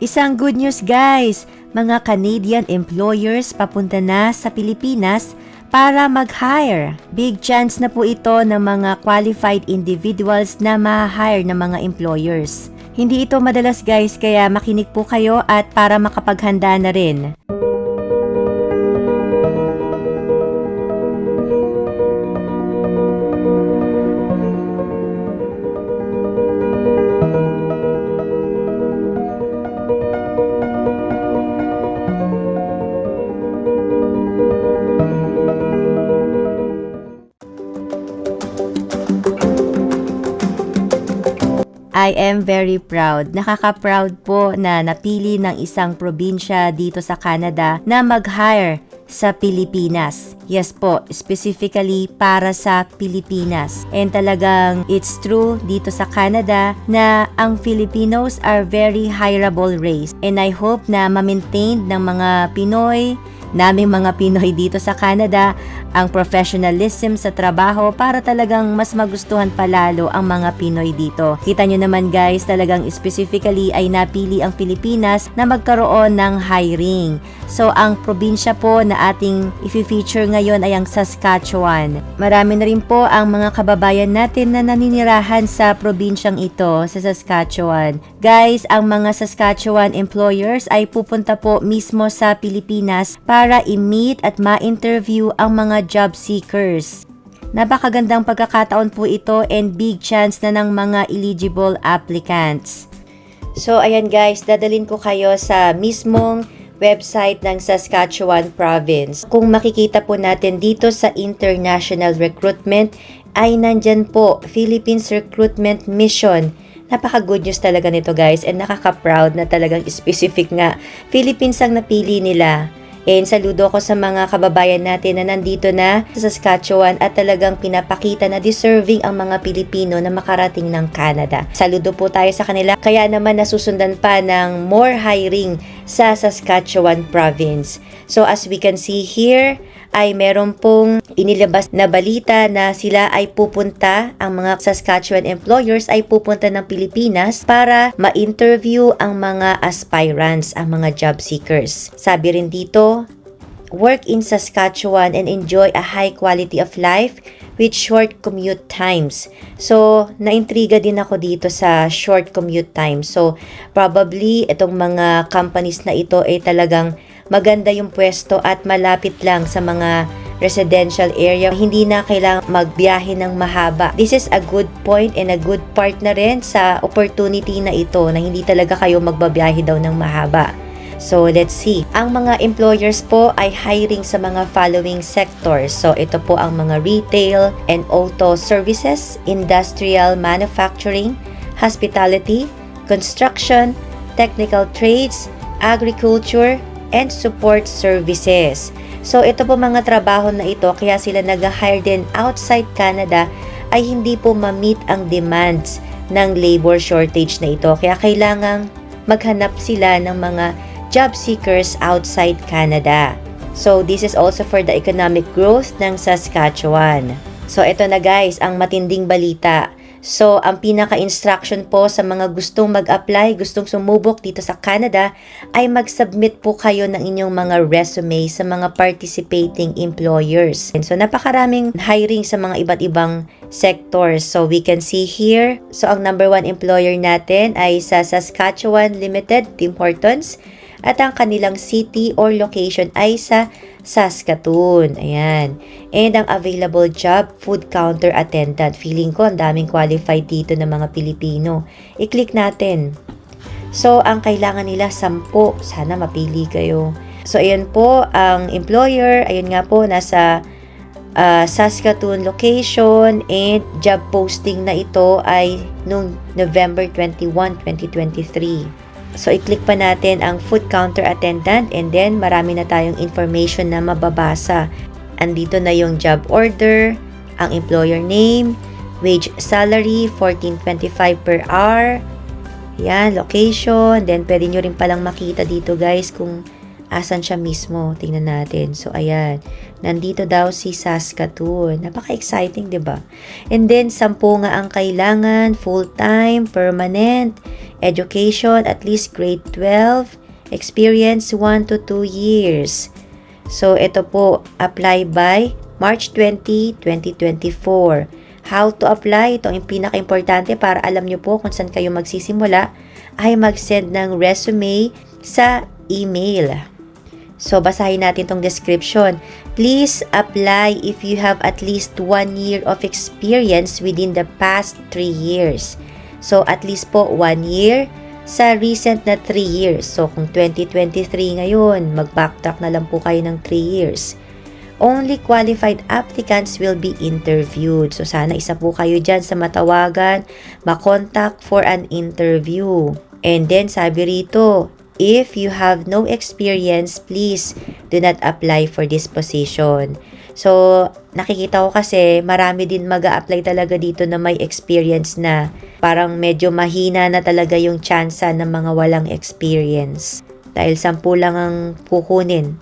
Isang good news guys, mga Canadian employers papunta na sa Pilipinas para mag-hire. Big chance na po ito ng mga qualified individuals na ma-hire ng mga employers. Hindi ito madalas guys, kaya makinig po kayo at para makapaghanda na rin. I am very proud. Nakaka-proud po na napili ng isang probinsya dito sa Canada na mag-hire sa Pilipinas. Yes po, specifically para sa Pilipinas. And talagang it's true dito sa Canada na ang Filipinos are very hireable race. And I hope na ma-maintain ng mga Pinoy, naming mga Pinoy dito sa Canada, ang professionalism sa trabaho para talagang mas magustuhan palalo ang mga Pinoy dito. Kita nyo naman guys, talagang specifically ay napili ang Pilipinas na magkaroon ng hiring. So ang probinsya po na ating i-feature ngayon ay ang Saskatchewan. Marami na rin po ang mga kababayan natin na naninirahan sa probinsyang ito sa Saskatchewan. Guys, ang mga Saskatchewan employers ay pupunta po mismo sa Pilipinas para i-meet at ma-interview ang mga job seekers. Napakagandang pagkakataon po ito and big chance na ng mga eligible applicants. So ayan guys, dadalhin ko kayo sa mismong website ng Saskatchewan Province. Kung makikita po natin dito sa international recruitment ay nandyan po Philippines Recruitment Mission. Napaka-good news talaga nito guys and nakaka-proud na talagang specific nga Philippines ang napili nila. And saludo ko sa mga kababayan natin na nandito na sa Saskatchewan at talagang pinapakita na deserving ang mga Pilipino na makarating ng Canada. Saludo po tayo sa kanila. Kaya naman nasusundan pa ng more hiring sa Saskatchewan Province. So as we can see here, ay meron pong inilabas na balita na sila ay pupunta, ang mga Saskatchewan employers ay pupunta ng Pilipinas para ma-interview ang mga aspirants, ang mga job seekers. Sabi rin dito, work in Saskatchewan and enjoy a high quality of life with short commute times. So, naintriga din ako dito sa short commute time. So, probably itong mga companies na ito ay talagang maganda yung pwesto at malapit lang sa mga residential area. Hindi na kailangang magbiyahe ng mahaba. This is a good point and a good part na rin sa opportunity na ito na hindi talaga kayo magbabiyahe daw ng mahaba. So, let's see. Ang mga employers po ay hiring sa mga following sectors. So, ito po ang mga retail and auto services, industrial manufacturing, hospitality, construction, technical trades, agriculture, and support services. So, ito po mga trabaho na ito, kaya sila nag-hire din outside Canada ay hindi po ma-meet ang demands ng labor shortage na ito. Kaya kailangang maghanap sila ng mga job seekers outside Canada. So, this is also for the economic growth ng Saskatchewan. So, ito na guys, ang matinding balita. So, ang pinaka-instruction po sa mga gustong mag-apply, gustong sumubok dito sa Canada, ay mag-submit po kayo ng inyong mga resume sa mga participating employers. And so, napakaraming hiring sa mga iba't ibang sectors. So, we can see here. So, ang number 1 employer natin ay sa Saskatchewan Limited, Tim Hortons. At ang kanilang city or location ay sa Saskatoon. Ayan. And ang available job, food counter attendant. Feeling ko ang daming qualified dito ng mga Pilipino. I-click natin. So, ang kailangan nila 10. Sana mapili kayo. So, ayan po ang employer. Ayun nga po, nasa Saskatoon location and job posting na ito ay noong November 21, 2023. So, i-click pa natin ang food counter attendant and then marami na tayong information na mababasa. Andito na yung job order, ang employer name, wage salary, $14.25 per hour. Yan, location. Then, pwede nyo rin palang makita dito guys kung Asan siya mismo? Tingnan natin. So, ayan. Nandito daw si Saskatoon. Napaka-exciting, di ba? And then, 10 nga ang kailangan. Full-time, permanent, education, at least grade 12, experience 1 to 2 years. So, ito po, apply by March 20, 2024. How to apply? Ito ang pinaka-importante para alam nyo po kung saan kayo magsisimula ay mag-send ng resume sa email. So, basahin natin tong description. Please apply if you have at least 1 year of experience within the past 3 years. So, at least po 1 year sa recent na 3 years. So, kung 2023 ngayon, mag-backtrack na lang po kayo ng 3 years. Only qualified applicants will be interviewed. So, sana isa po kayo dyan sa matawagan, makontak for an interview. And then, sabi rito, if you have no experience, please do not apply for this position. So, nakikita ko kasi marami din mag-a-apply talaga dito na may experience na. Parang medyo mahina na talaga yung tsansa ng mga walang experience. Dahil 10 lang ang kukunin.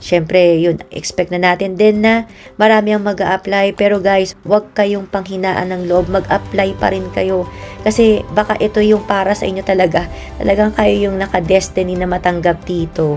Siyempre, yun, expect na natin din na marami ang mag-a-apply. Pero guys, huwag kayong panghinaan ng loob. Mag-apply pa rin kayo. Kasi baka ito yung para sa inyo talaga. Talagang kayo yung naka-destiny na matanggap dito.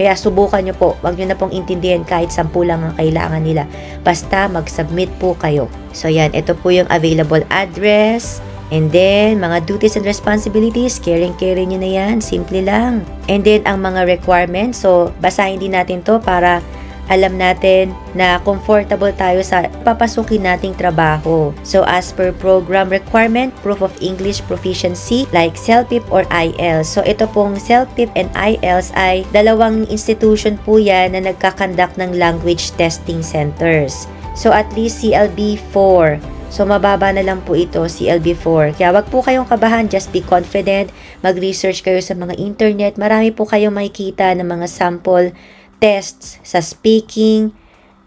Kaya subukan nyo po. Huwag nyo na pong intindihan kahit 10 lang ang kailangan nila. Basta mag-submit po kayo. So yan, ito po yung available address. And then, mga duties and responsibilities, caring nyo na yan. Simple lang. And then, ang mga requirements. So, basahin din natin to para alam natin na comfortable tayo sa papasukin nating trabaho. So, as per program requirement, proof of English proficiency like CELPIP or IELTS. So, ito pong CELPIP and IELTS ay dalawang institution po yan na nagkakandak ng language testing centers. So, at least CLB 4. So, mababa na lang po ito, CLB4. Kaya wag po kayong kabahan, just be confident. Mag-research kayo sa mga internet. Marami po kayong makikita ng mga sample tests sa speaking,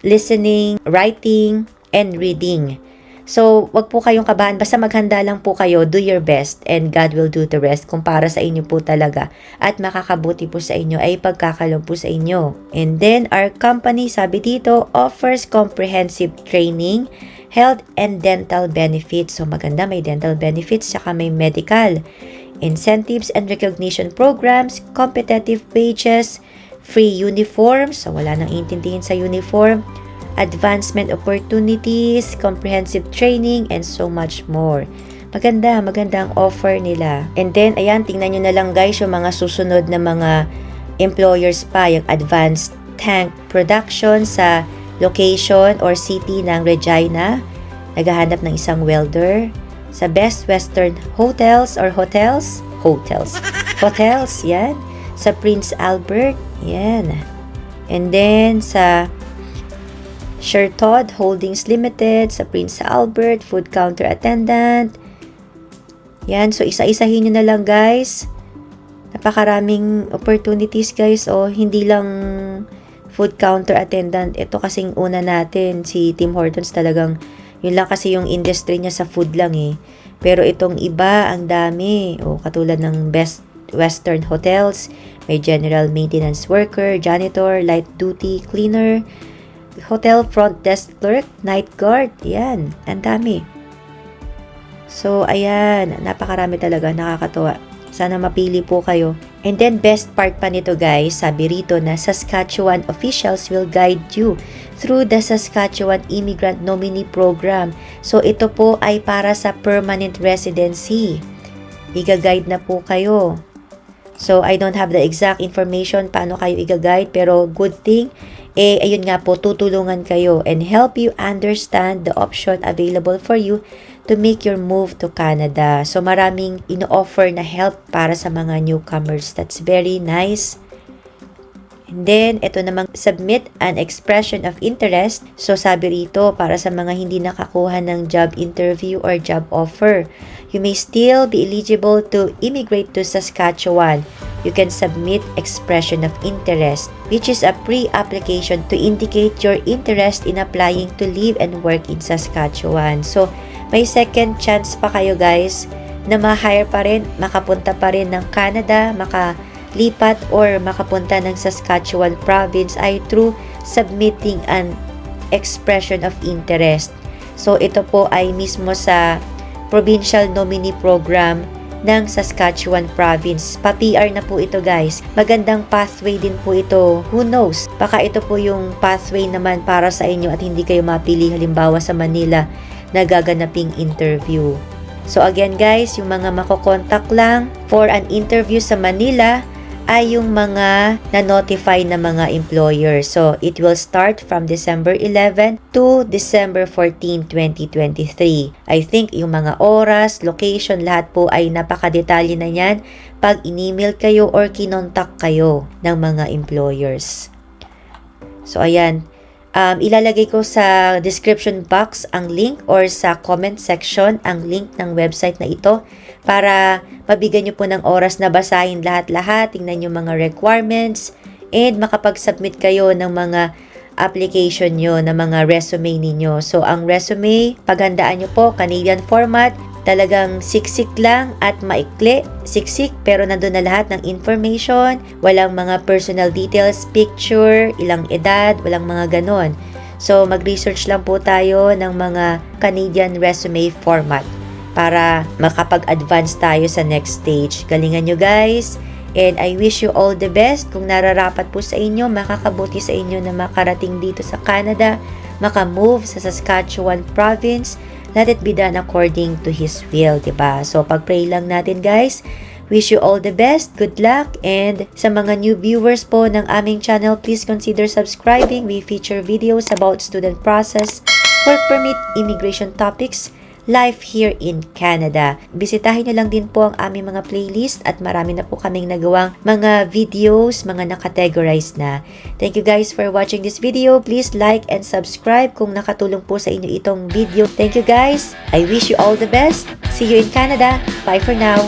listening, writing, and reading. So, wag po kayong kabahan. Basta maghanda lang po kayo, do your best, and God will do the rest kung para sa inyo po talaga. At makakabuti po sa inyo ay pagkakalog po sa inyo. And then, our company, sabi dito, offers comprehensive training, health and dental benefits. So, maganda, may dental benefits, saka may medical. Incentives and recognition programs, competitive wages, free uniforms. So, wala nang intindihin sa uniform. Advancement opportunities, comprehensive training, and so much more. Maganda ang offer nila. And then, ayan, tingnan nyo na lang guys yung mga susunod na mga employers pa. Yung advanced tank production sa location or city ng Regina, naghahanap ng isang welder. Sa Best Western Hotels, yan. Sa Prince Albert, yan. And then, sa Shertod Holdings Limited, sa Prince Albert, food counter attendant. Yan, so isa-isahin nyo na lang guys. Napakaraming opportunities guys, hindi lang food counter attendant. Ito kasing una natin, si Tim Hortons talagang, yun lang kasi yung industry niya sa food lang eh. Pero itong iba, ang dami. Katulad ng Best Western Hotels, may general maintenance worker, janitor, light duty, cleaner, hotel front desk clerk, night guard. Yan, ang dami. So, ayan, napakarami talaga, nakakatuwa. Sana mapili po kayo. And then, best part pa nito guys, sabi rito na Saskatchewan officials will guide you through the Saskatchewan Immigrant Nominee Program. So, ito po ay para sa permanent residency. Iga-guide na po kayo. So, I don't have the exact information paano kayo iga-guide, pero good thing, ayun nga po, tutulungan kayo and help you understand the option available for you to make your move to Canada. So, maraming ino-offer na help para sa mga newcomers. That's very nice. And then, ito namang submit an expression of interest. So, sabi rito, para sa mga hindi nakakuha ng job interview or job offer, you may still be eligible to immigrate to Saskatchewan. You can submit expression of interest, which is a pre-application to indicate your interest in applying to live and work in Saskatchewan. So, may second chance pa kayo guys na ma-hire pa rin, makapunta pa rin ng Canada, makalipat or makapunta ng Saskatchewan province ay through submitting an expression of interest. So ito po ay mismo sa Provincial Nominee Program ng Saskatchewan Province. Pa-PR na po ito guys. Magandang pathway din po ito. Who knows? Baka ito po yung pathway naman para sa inyo at hindi kayo mapili halimbawa sa Manila na gaganaping interview. So again guys, yung mga makokontak lang for an interview sa Manila ay yung mga na-notify na mga employer. So it will start from December 11 to December 14, 2023. I think yung mga oras, location, lahat po ay napakadetalye na yan pag in-email kayo or kinontak kayo ng mga employers. So ayan, ilalagay ko sa description box ang link or sa comment section ang link ng website na ito para mabigyan nyo po ng oras na basahin lahat-lahat, tingnan nyo mga requirements, and makapag-submit kayo ng mga application nyo, ng mga resume ninyo. So, ang resume, paghandaan nyo po, Canadian format, talagang siksik lang at maikli, siksik pero nandun na lahat ng information, walang mga personal details, picture, ilang edad, walang mga ganon. So, mag-research lang po tayo ng mga Canadian resume format para makapag-advance tayo sa next stage. Galingan nyo guys, and I wish you all the best. Kung nararapat po sa inyo, makakabuti sa inyo na makarating dito sa Canada, makamove sa Saskatchewan Province, let it be done according to His will, diba? So, pag-pray lang natin guys. Wish you all the best, good luck, and sa mga new viewers po ng aming channel, please consider subscribing. We feature videos about student process, work permit, immigration topics, life here in Canada. Bisitahin nyo lang din po ang aming mga playlist at marami na po kaming nagawang mga videos, mga nakategorize na. Thank you guys for watching this video. Please like and subscribe kung nakatulong po sa inyo itong video. Thank you guys. I wish you all the best. See you in Canada. Bye for now.